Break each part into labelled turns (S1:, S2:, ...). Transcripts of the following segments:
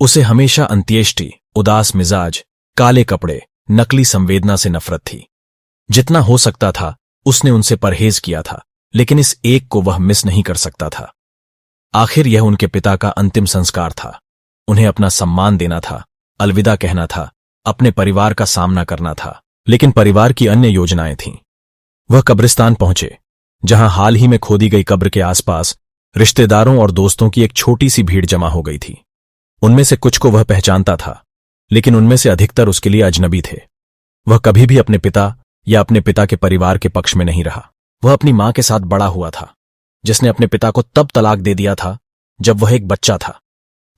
S1: उसे हमेशा अंत्येष्टि, उदास मिजाज, काले कपड़े, नकली संवेदना से नफरत थी। जितना हो सकता था उसने उनसे परहेज किया था, लेकिन इस एक को वह मिस नहीं कर सकता था। आखिर यह उनके पिता का अंतिम संस्कार था। उन्हें अपना सम्मान देना था, अलविदा कहना था, अपने परिवार का सामना करना था, लेकिन परिवार की अन्य योजनाएं थीं। वह कब्रिस्तान पहुंचे, जहां हाल ही में खोदी गई कब्र के आसपास रिश्तेदारों और दोस्तों की एक छोटी सी भीड़ जमा हो गई थी। उनमें से कुछ को वह पहचानता था, लेकिन उनमें से अधिकतर उसके लिए अजनबी थे। वह कभी भी अपने पिता या अपने पिता के परिवार के पक्ष में नहीं रहा। वह अपनी मां के साथ बड़ा हुआ था, जिसने अपने पिता को तब तलाक दे दिया था जब वह एक बच्चा था।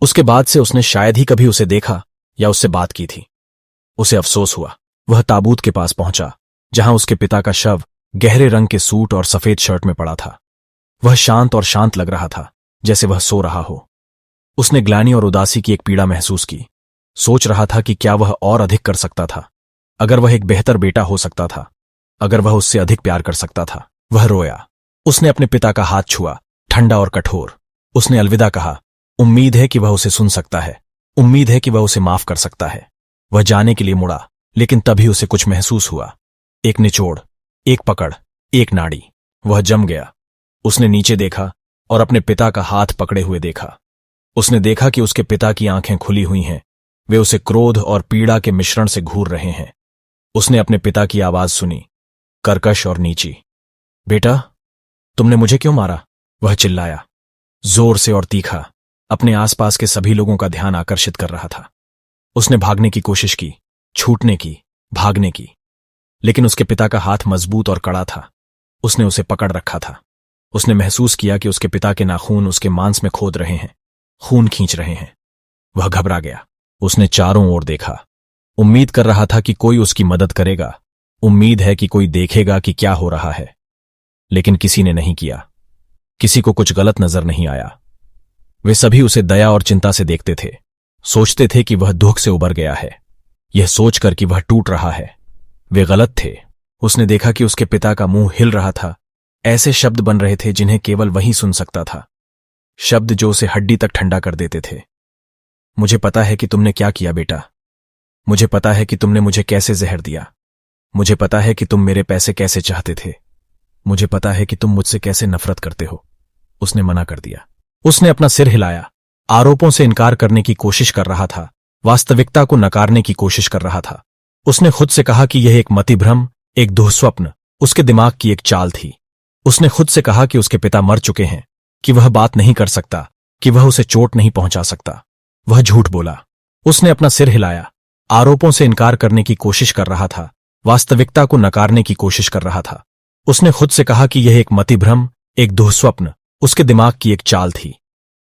S1: उसके बाद से उसने शायद ही कभी उसे देखा या उससे बात की थी। उसे अफसोस हुआ। वह ताबूत के पास पहुंचा, जहां उसके पिता का शव गहरे रंग के सूट और सफेद शर्ट में पड़ा था। वह शांत और शांत लग रहा था, जैसे वह सो रहा हो। उसने ग्लानि और उदासी की एक पीड़ा महसूस की। सोच रहा था कि क्या वह और अधिक कर सकता था, अगर वह एक बेहतर बेटा हो सकता था, अगर वह उससे अधिक प्यार कर सकता था। वह रोया। उसने अपने पिता का हाथ छुआ, ठंडा और कठोर। उसने अलविदा कहा। उम्मीद है कि वह उसे सुन सकता है, उम्मीद है कि वह उसे माफ कर सकता है। वह जाने के लिए मुड़ा, लेकिन तभी उसे कुछ महसूस हुआ। एक निचोड़, एक पकड़, एक नाड़ी। वह जम गया। उसने नीचे देखा और अपने पिता का हाथ पकड़े हुए देखा। उसने देखा कि उसके पिता की आंखें खुली हुई हैं। वे उसे क्रोध और पीड़ा के मिश्रण से घूर रहे हैं। उसने अपने पिता की आवाज सुनी, कर्कश और नीची। बेटा, तुमने मुझे क्यों मारा? वह चिल्लाया, जोर से और तीखा, अपने आसपास के सभी लोगों का ध्यान आकर्षित कर रहा था। उसने भागने की कोशिश की, छूटने की, भागने की, लेकिन उसके पिता का हाथ मजबूत और कड़ा था। उसने उसे पकड़ रखा था। उसने महसूस किया कि उसके पिता के नाखून उसके मांस में खोद रहे हैं, खून खींच रहे हैं। वह घबरा गया। उसने चारों ओर देखा। उम्मीद कर रहा था कि कोई उसकी मदद करेगा, उम्मीद है कि कोई देखेगा कि क्या हो रहा है, लेकिन किसी ने नहीं किया। किसी को कुछ गलत नजर नहीं आया। वे सभी उसे दया और चिंता से देखते थे, सोचते थे कि वह दुख से उबर गया है, यह सोचकर कि वह टूट रहा है। वे गलत थे। उसने देखा कि उसके पिता का मुंह हिल रहा था। ऐसे शब्द बन रहे थे जिन्हें केवल वही सुन सकता था, शब्द जो उसे हड्डी तक ठंडा कर देते थे। मुझे पता है कि तुमने क्या किया बेटा। मुझे पता है कि तुमने मुझे कैसे जहर दिया। मुझे पता है कि तुम मेरे पैसे कैसे चाहते थे। मुझे पता है कि तुम मुझसे कैसे नफरत करते हो। उसने मना कर दिया। उसने अपना सिर हिलाया, आरोपों से इनकार करने की कोशिश कर रहा था, वास्तविकता को नकारने की कोशिश कर रहा था। उसने खुद से कहा कि यह एक मतिभ्रम, एक दुःस्वप्न, उसके दिमाग की एक चाल थी। उसने खुद से कहा कि उसके पिता मर चुके हैं, कि वह बात नहीं कर सकता, कि वह उसे चोट नहीं पहुंचा सकता। वह झूठ बोला। उसने अपना सिर हिलाया, आरोपों से इनकार करने की कोशिश कर रहा था, वास्तविकता को नकारने की कोशिश कर रहा था। उसने खुद से कहा कि यह एक मतिभ्रम, एक दुःस्वप्न, उसके दिमाग की एक चाल थी।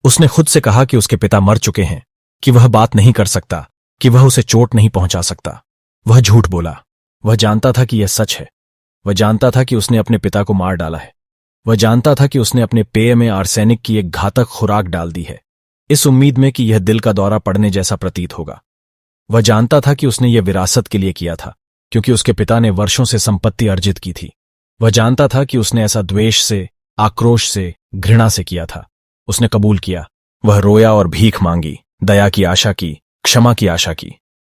S1: उसने खुद से कहा कि उसके पिता मर चुके हैं, कि वह बात नहीं कर सकता, कि वह उसे चोट नहीं पहुंचा सकता। वह झूठ बोला। वह जानता था कि यह सच है। वह जानता था कि उसने अपने पिता को मार डाला है। वह जानता था कि उसने अपने पेय में आर्सेनिक की एक घातक खुराक डाल दी है, इस उम्मीद में कि यह दिल का दौरा पड़ने जैसा प्रतीत होगा। वह जानता था कि उसने यह विरासत के लिए किया था, क्योंकि उसके पिता ने वर्षों से संपत्ति अर्जित की थी। वह जानता था कि उसने ऐसा द्वेष से, आक्रोश से, घृणा से किया था। उसने कबूल किया। वह रोया और भीख मांगी, दया की आशा की, क्षमा की आशा की।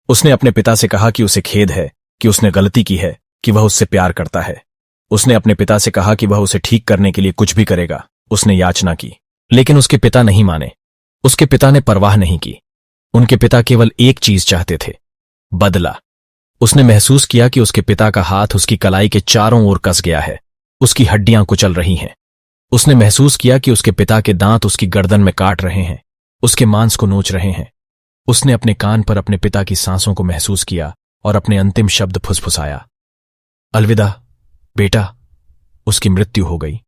S1: उसने अपने पिता से कहा कि उसे खेद है, कि उसने गलती की है, कि वह उससे प्यार करता है। उसने अपने पिता से कहा कि वह उसे ठीक करने के लिए कुछ भी करेगा। उसने याचना की, लेकिन उसके पिता नहीं माने। उसके पिता ने परवाह नहीं की। उनके पिता केवल एक चीज चाहते थे, बदला। उसने महसूस किया कि उसके पिता का हाथ उसकी कलाई के चारों ओर कस गया है, उसकी हड्डियां कुचल रही हैं। उसने महसूस किया कि उसके पिता के दांत उसकी गर्दन में काट रहे हैं, उसके मांस को नोच रहे हैं। उसने अपने कान पर अपने पिता की सांसों को महसूस किया और अपने अंतिम शब्द फुसफुसाया, अलविदा बेटा। उसकी मृत्यु हो गई।